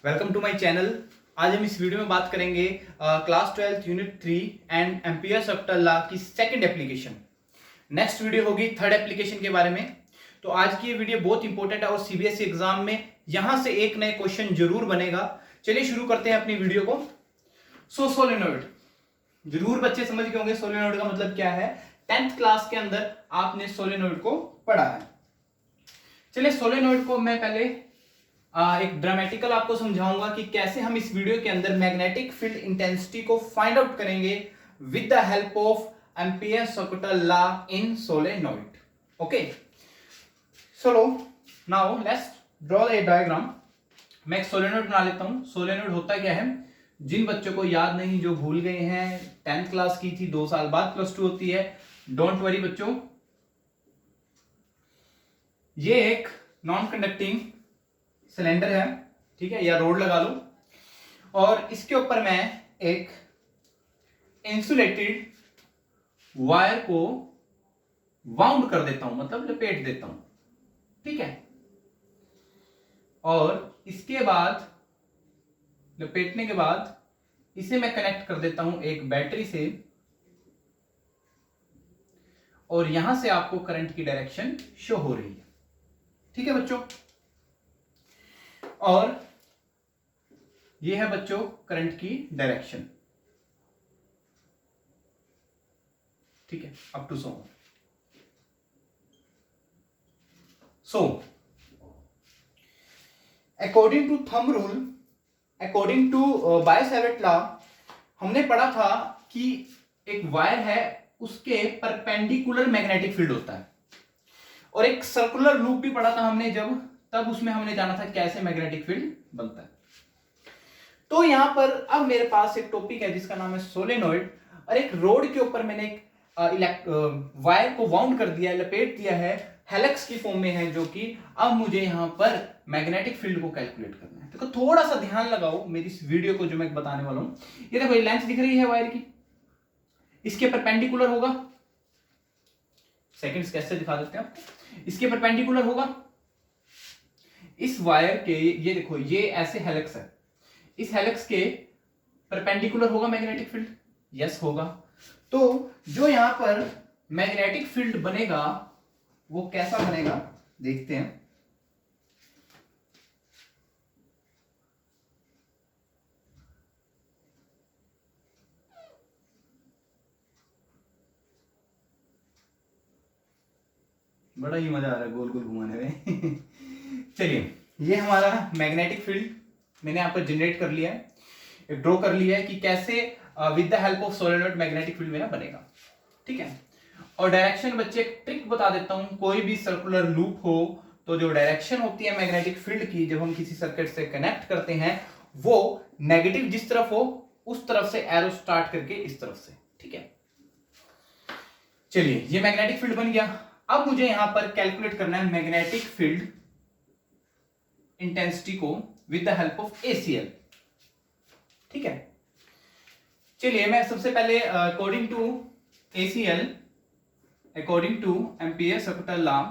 Welcome to my channel. आज हम इस वीडियो में बात करेंगे class 12 unit 3 and ampere circular law की सेकंड एप्लीकेशन। नेक्स्ट वीडियो होगी थर्ड एप्लीकेशन के बारे में। तो आज की ये वीडियो बहुत इंपॉर्टेंट है और सीबीएसई एग्जाम में यहां से एक नए क्वेश्चन जरूर बनेगा। चलिए शुरू करते हैं अपनी वीडियो को। सोलेनोइड जरूर बच्चे समझ गए होंगे सोलेनोइड का मतलब क्या है। 10th क्लास के अंदर आपने सोलेनोइड को पढ़ा है। चलिए सोलेनोइड को मैं पहले एक ड्रामेटिकल आपको समझाऊंगा कि कैसे हम इस वीडियो के अंदर मैग्नेटिक फील्ड इंटेंसिटी को फाइंड आउट करेंगे with the help of ampere circular law in solenoid. Okay, चलो now let's draw a diagram. मैं एक सोलेनोइड बना लेता हूं। सोलेनोइड होता क्या है, जिन बच्चों को याद नहीं, जो भूल गए हैं, 10th क्लास की थी, 2 साल बाद +2 होती है, डोंट वरी बच्चों। ये एक नॉन कंडक्टिंग सिलेंडर है, ठीक है, या रोड लगा लो और इसके ऊपर मैं एक इंसुलेटेड वायर को वाउंड कर देता हूं, मतलब लपेट देता हूं, ठीक है। और इसके बाद लपेटने के बाद इसे मैं कनेक्ट कर देता हूं एक बैटरी से और यहां से आपको करंट की डायरेक्शन शो हो रही है, ठीक है बच्चों। और ये है बच्चों करंट की डायरेक्शन, ठीक है, up to so according to thumb rule, according to Biot Savart law, हमने पढ़ा था कि एक वायर है, उसके परपेंडिकुलर मैग्नेटिक फील्ड होता है। और एक सर्कुलर लूप भी पढ़ा था हमने जब, तब उसमें हमने जाना था कैसे मैग्नेटिक फील्ड बनता है। तो यहां पर अब मेरे पास एक टॉपिक है जिसका नाम है सोलेनोइड, और एक रोड के ऊपर मैंने एक वायर को वाउंड कर दिया है, लपेट दिया है, हेलिक्स की फॉर्म में है, जो कि अब मुझे यहां पर मैग्नेटिक फील्ड को कैलकुलेट करना है। देखो थोड़ा सा ध्यान लगाओ मेरी इस वीडियो को जो मैं बताने वाला हूं। ये देखो ये लेंथ दिख रही है वायर की, इसके परपेंडिकुलर होगा, सेकंड्स कैसे दिखा देते हैं, इसके परपेंडिकुलर होगा इस वायर के, ये देखो ये ऐसे हेलिक्स है, इस हेलिक्स के परपेंडिकुलर होगा मैग्नेटिक फील्ड, यस होगा। तो जो यहां पर मैग्नेटिक फील्ड बनेगा वो कैसा बनेगा देखते हैं। बड़ा ही मजा आ रहा है गोल गोल घुमाने में चलिए, ये हमारा मैग्नेटिक फील्ड मैंने यहाँ पर जनरेट कर लिया है, एक ड्रॉ कर लिया है कि कैसे with the help of solenoid magnetic field मेरा बनेगा, ठीक है। और डायरेक्शन बच्चे एक ट्रिक बता देता हूं, कोई भी सर्कुलर लूप हो तो जो डायरेक्शन होती है मैग्नेटिक फील्ड की, जब हम किसी सर्किट से कनेक्ट करते हैं, वो नेगेटिव जिस तरफ हो उस तरफ से एरो स्टार्ट करके इस तरफ से, ठीक है। चलिए ये मैग्नेटिक फील्ड बन गया। अब मुझे यहां पर कैलकुलेट करना है मैग्नेटिक फील्ड इंटेंसिटी को with the help of ACL, ठीक है। चलिए मैं सबसे पहले according to ACL, according to ampere circular law,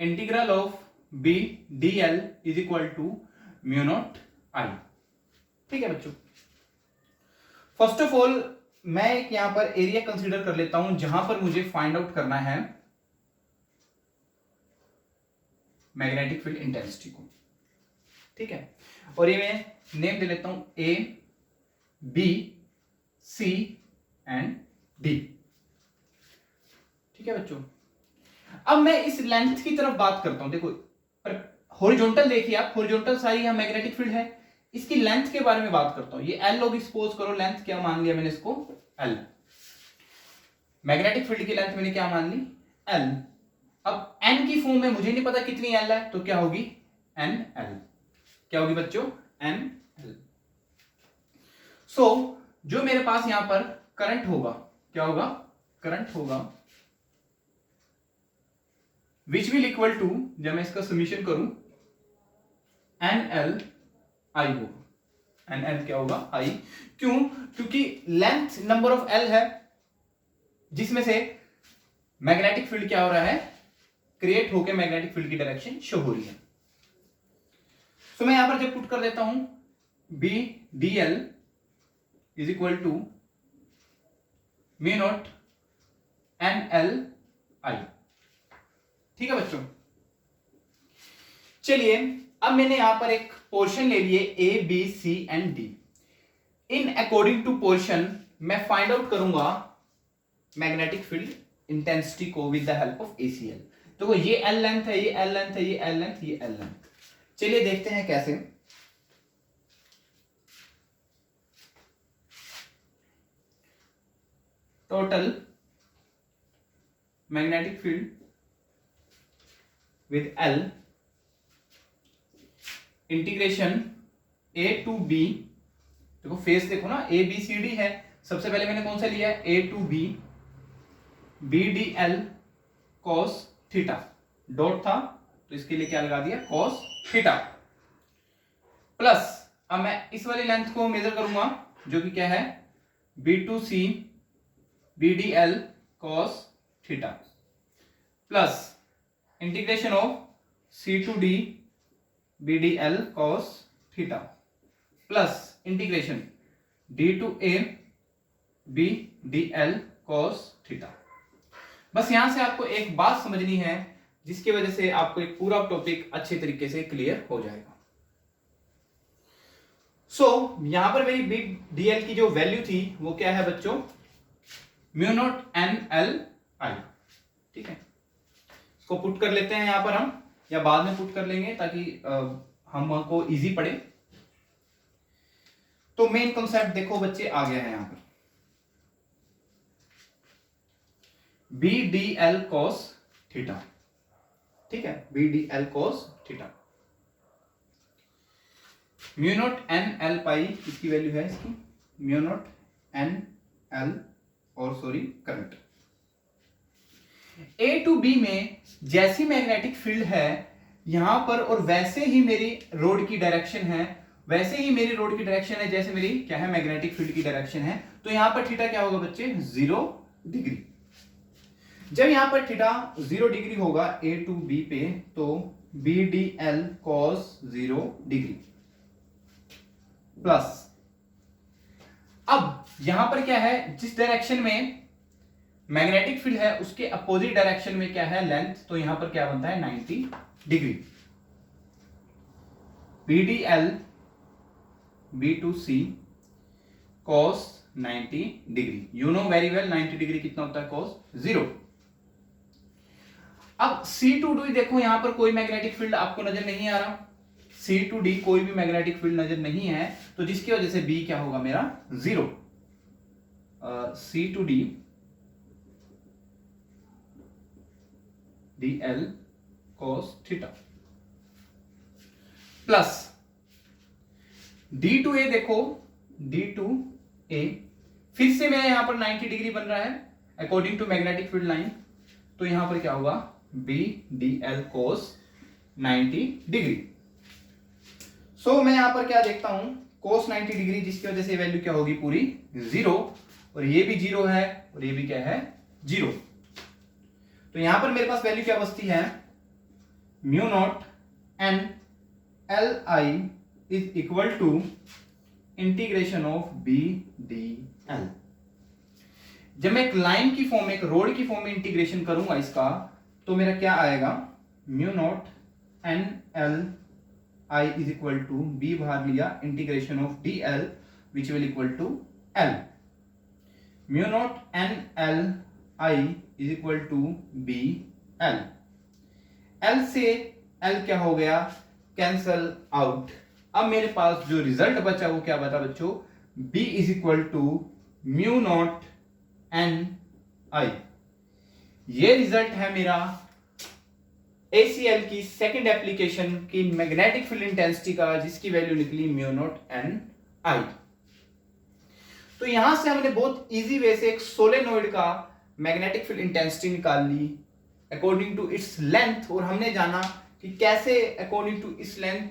integral of B D L is equal to mu naught I, ठीक है बच्चों। फर्स्ट ऑफ ऑल मैं एक यहां पर एरिया कंसीडर कर लेता हूं जहां पर मुझे फाइंड आउट करना है मैग्नेटिक फील्ड इंटेंसिटी को, ठीक है। और ये मैं नेम दे लेता हूं A B C and D, ठीक है बच्चों। अब मैं इस लेंथ की तरफ बात करता हूं। देखो हॉरिजॉन्टल देखिए आप, हॉरिजॉन्टल सारी यहां मैग्नेटिक फील्ड है, इसकी लेंथ के बारे में बात करता हूं। ये एल होगी, सपोज करो लेंथ क्या मान लिया मैंने इसको, एल। मैग्नेटिक फील्ड की लेंथ मैंने क्या मान ली, एल। अब एन की फॉर्म में मुझे नहीं पता कितनी एल है, तो क्या होगी, एन एल। क्या होगी बच्चों, एन एल। सो जो मेरे पास यहां पर करंट होगा, क्या होगा, करंट होगा विच विल इक्वल टू, जब मैं इसका समीशन करूं, एन एल आई होगा। एन एल क्या होगा, आई। क्यों, क्योंकि लेंथ नंबर ऑफ एल है, जिसमें से मैग्नेटिक फील्ड क्या हो रहा है, क्रिएट होकर मैग्नेटिक फील्ड की डायरेक्शन शो हो रही है। सो मैं यहां पर जब पुट कर देता हूं B D L is equal to mu naught N L I. ठीक है बच्चों, चलिए अब मैंने यहां पर एक पोर्शन ले लिए A B C and D. In according to portion मैं फाइंड आउट करूंगा मैग्नेटिक फील्ड इंटेंसिटी को with the help of ACL. तो ये एल लेंथ है, ये एल लेंथ है, ये एल लेंथ, ये एल लेंथ। चलिए देखते हैं कैसे। Total magnetic field with L integration A to B. देखो फेस देखो ना, ए बी सी डी है। सबसे पहले मैंने कौन सा लिया है, A to B, B D L cos theta. Dot था तो इसके लिए क्या लगा दिया, कॉस थीटा। प्लस अब मैं इस वाली लेंथ को मेजर करूंगा जो कि क्या है, B to C B D L cos theta, plus integration of C to D B D L cos theta, plus integration D to A B D L cos theta. बस यहां से आपको एक बात समझनी है जिसकी वजह से आपको एक पूरा टॉपिक अच्छे तरीके से क्लियर हो जाएगा। यहां पर मेरी बी डी एल की जो वैल्यू थी वो क्या है बच्चों, mu naught N L I. ठीक है, इसको पुट कर लेते हैं यहां पर हम, या बाद में पुट कर लेंगे ताकि हमको इजी पड़े। तो मेन कॉन्सेप्ट देखो बच्चे आ गया है यहां पर, B D L cos theta. ठीक है, B D L cos theta, mu naught N L pi इसकी वैल्यू है, इसकी म्यू नॉट एन एल और sorry current. A to B में जैसी मैग्नेटिक फील्ड है यहां पर, और वैसे ही मेरी रोड की डायरेक्शन है, वैसे ही मेरी रोड की डायरेक्शन है जैसे मेरी क्या है मैग्नेटिक फील्ड की डायरेक्शन है। तो यहां पर थीटा क्या होगा बच्चे, 0 डिग्री। जब यहां पर थीटा 0 डिग्री होगा ए टू बी पे, तो B D L cos 0 degree plus, अब यहां पर क्या है, जिस डायरेक्शन में मैग्नेटिक फील्ड है उसके अपोजिट डायरेक्शन में क्या है लेंथ, तो यहां पर क्या बनता है 90 degree. B D L B to C cos 90 degree. You know very well 90 degree कितना होता है, कॉस 0। अब सी टू डी देखो, यहां पर कोई मैग्नेटिक फील्ड आपको नजर नहीं आ रहा, सी टू डी कोई भी मैग्नेटिक फील्ड नजर नहीं है, तो जिसकी वजह से बी क्या होगा मेरा 0। C to D D L cos theta plus D to A. देखो डी टू ए फिर से मैं यहां पर 90 डिग्री बन रहा है according to magnetic field line, तो यहां पर क्या होगा, B D L cos 90 degree. So मैं यहां पर क्या देखता हूं, cos 90 डिग्री, जिसकी वजह से वैल्यू क्या होगी पूरी 0, और ये भी 0 है और ये भी क्या है 0। तो यहां पर मेरे पास वैल्यू क्या बचती है, mu naught N L I is equal to integration of B D L. जब मैं एक लाइन की फॉर्म में, एक रोड की फॉर्म में इंटीग्रेशन करूंगा इसका, तो मेरा क्या आएगा, mu naught N L I is equal to, B बाहर लिया, integration of D L which will equal to L. Mu naught N L I is equal to B L. L से एल क्या हो गया, कैंसल आउट। अब मेरे पास जो result बचा वो क्या बता बच्चों, B is equal to mu naught n I. ये रिजल्ट है मेरा ACL की सेकंड एप्लीकेशन की मैग्नेटिक फील्ड इंटेंसिटी का, जिसकी वैल्यू निकली म्यू नॉट एन आई। तो यहां से हमने बहुत इजी वे से एक सोलेनोइड का मैग्नेटिक फील्ड इंटेंसिटी निकाल ली अकॉर्डिंग टू इट्स लेंथ, और हमने जाना कि कैसे अकॉर्डिंग टू इस लेंथ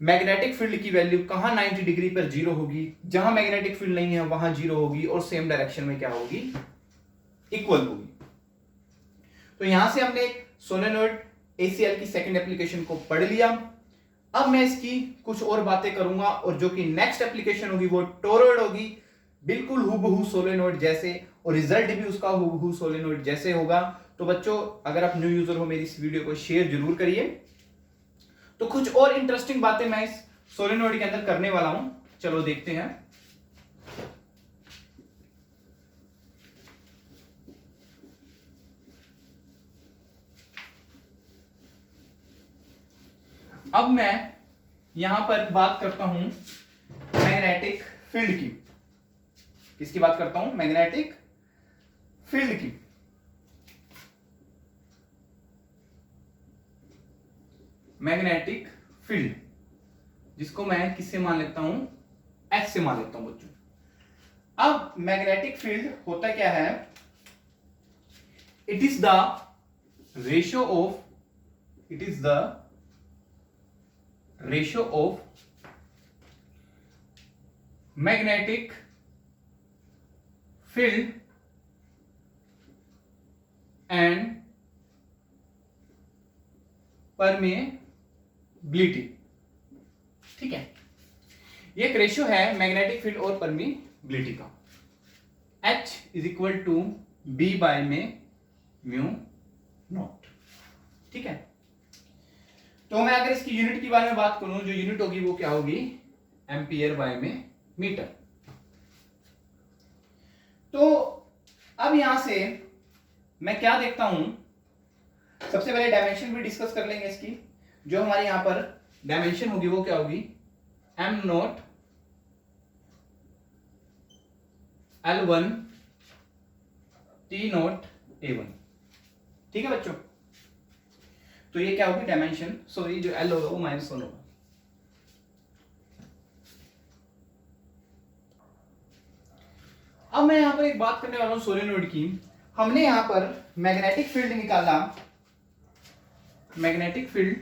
मैग्नेटिक फील्ड की वैल्यू कहां 90 डिग्री पर 0 होगी, जहां मैग्नेटिक फील्ड नहीं है वहां 0 होगी, और सेम डायरेक्शन में क्या होगी, इक्वल होगी। तो यहां से हमने सोलेनोइड ACL की सेकंड एप्लीकेशन को पढ़ लिया। अब मैं इसकी कुछ और बातें करूंगा और जो कि नेक्स्ट एप्लीकेशन होगी वो टोरॉइड होगी, बिल्कुल हूबहू सोलेनोइड जैसे, और रिजल्ट भी उसका हूबहू सोलेनोइड जैसे होगा। तो बच्चों अगर आप न्यू यूजर हो मेरी इस वीडियो को शेयर जरूर करिए। तो कुछ और इंटरेस्टिंग बातें मैं इस सोलेनोइड के अंदर करने वाला हूं, चलो देखते हैं। अब मैं यहां पर बात करता हूं मैग्नेटिक फील्ड की। किसकी बात करता हूं? मैग्नेटिक फील्ड की। मैग्नेटिक फील्ड जिसको मैं किससे मान लेता हूं? एच से मान लेता हूं बच्चों। अब मैग्नेटिक फील्ड होता क्या है? It is the ratio of, it is the ratio of magnetic field and permeability. ठीक है, ये एक रेशियो है मैग्नेटिक फील्ड और परमेबिलिटी का। H is equal to B by में म्यू नॉट। ठीक है, तो मैं अगर इसकी यूनिट के बारे में बात करूं, जो यूनिट होगी वो क्या होगी? एम्पियर बाय में मीटर। तो अब यहां से मैं क्या देखता हूं, सबसे पहले डायमेंशन भी डिस्कस कर लेंगे इसकी। जो हमारे यहां पर डायमेंशन होगी वो क्या होगी? Am not L1 T not A1। ठीक है बच्चों, तो ये क्या होगी? डायमेंशन। सॉरी, जो L होगा वो -1 होगा। अब मैं यहां पर एक बात करने वाला हूं सोलेनोइड की। हमने यहां पर मैग्नेटिक फील्ड निकाला, मैग्नेटिक फील्ड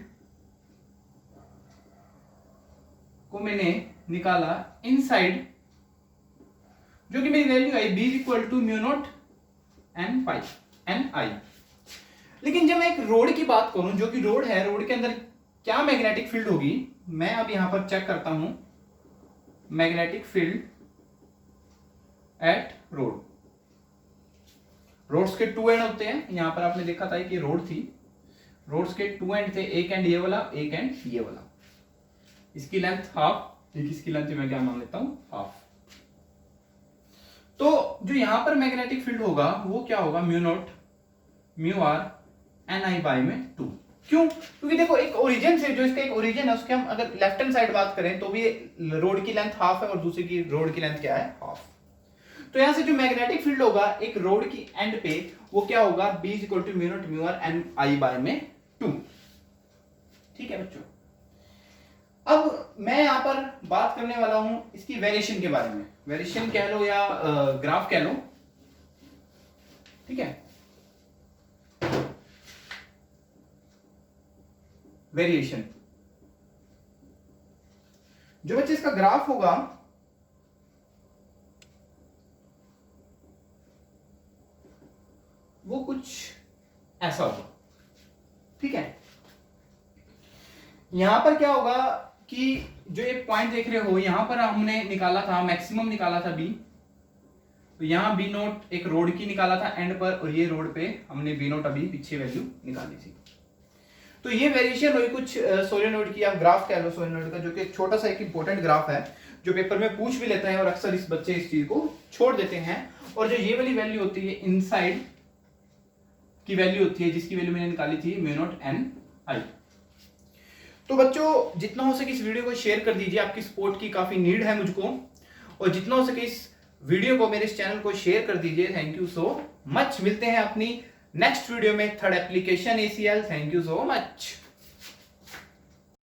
को मैंने निकाला इनसाइड, जो कि मेरी value I B is equal to mu naught N pi Ni। लेकिन जब मैं एक रोड की बात करूं, जो कि रोड है, रोड के अंदर क्या मैग्नेटिक फील्ड होगी? मैं अब यहां पर चेक करता हूं magnetic field at rod. Rods के टू एंड होते हैं, यहां पर आपने देखा था कि रोड थी, रोड्स के टू एंड थे, एक एंड ये वाला, एक एंड ये वाला। इसकी लेंथ हाफ, एक इसकी लेंथ मैं क्या मान लेता हूं? हाफ। तो जो यहां पर मैग्नेटिक फील्ड होगा वो क्या होगा? Mu naught mu R Ni by में 2। क्यों? क्योंकि देखो एक ओरिजिन से, जो इसका एक ओरिजिन है, उसके हम अगर लेफ्ट हैंड साइड बात करें तो भी रोड की लेंथ हाफ है और दूसरी की रोड की लेंथ क्या है? हाफ। तो यहां से जो मैग्नेटिक फील्ड होगा एक रोड की एंड पे, वो क्या होगा? B is equal to mu naught mu R Ni by में 2। ठीक है बच्चों, अब मैं यहां पर बात करने वाला हूं इसकी वेरिएशन के बारे में। वेरिएशन कह लो या ग्राफ कह लो। ठीक है, वेरिएशन, जो बच्चे इसका ग्राफ होगा वो कुछ ऐसा होगा। ठीक है, यहां पर क्या होगा कि जो एक पॉइंट देख रहे हो, यहां पर हमने निकाला था मैक्सिमम, निकाला था B। तो यहां B नोट एक रोड की निकाला था एंड पर, और ये रोड पे हमने B नोट अभी पीछे वैल्यू निकाली थी। तो ये वेरिएशन हुई कुछ सोलेनोइड की, आप ग्राफ कह लो सोलेनोइड का, जो कि एक छोटा सा एक इंपॉर्टेंट ग्राफ है, जो पेपर में पूछ भी लेते हैं और अक्सर इस बच्चे इस चीज को छोड़ देते हैं। और जो ये वाली वैल्यू होती है इनसाइड की वैल्यू होती है, जिसकी वैल्यू मैंने निकाली थी म्यू नॉट Ni। तो बच्चों जितना हो सके इस वीडियो को शेयर कर दीजिए, आपकी सपोर्ट की काफी नीड है मुझको, और जितना हो सके इस वीडियो को, मेरे इस चैनल को शेयर कर दीजिए। Thank you so much. मिलते हैं अपनी नेक्स्ट वीडियो में, third application ACL। Thank you so much.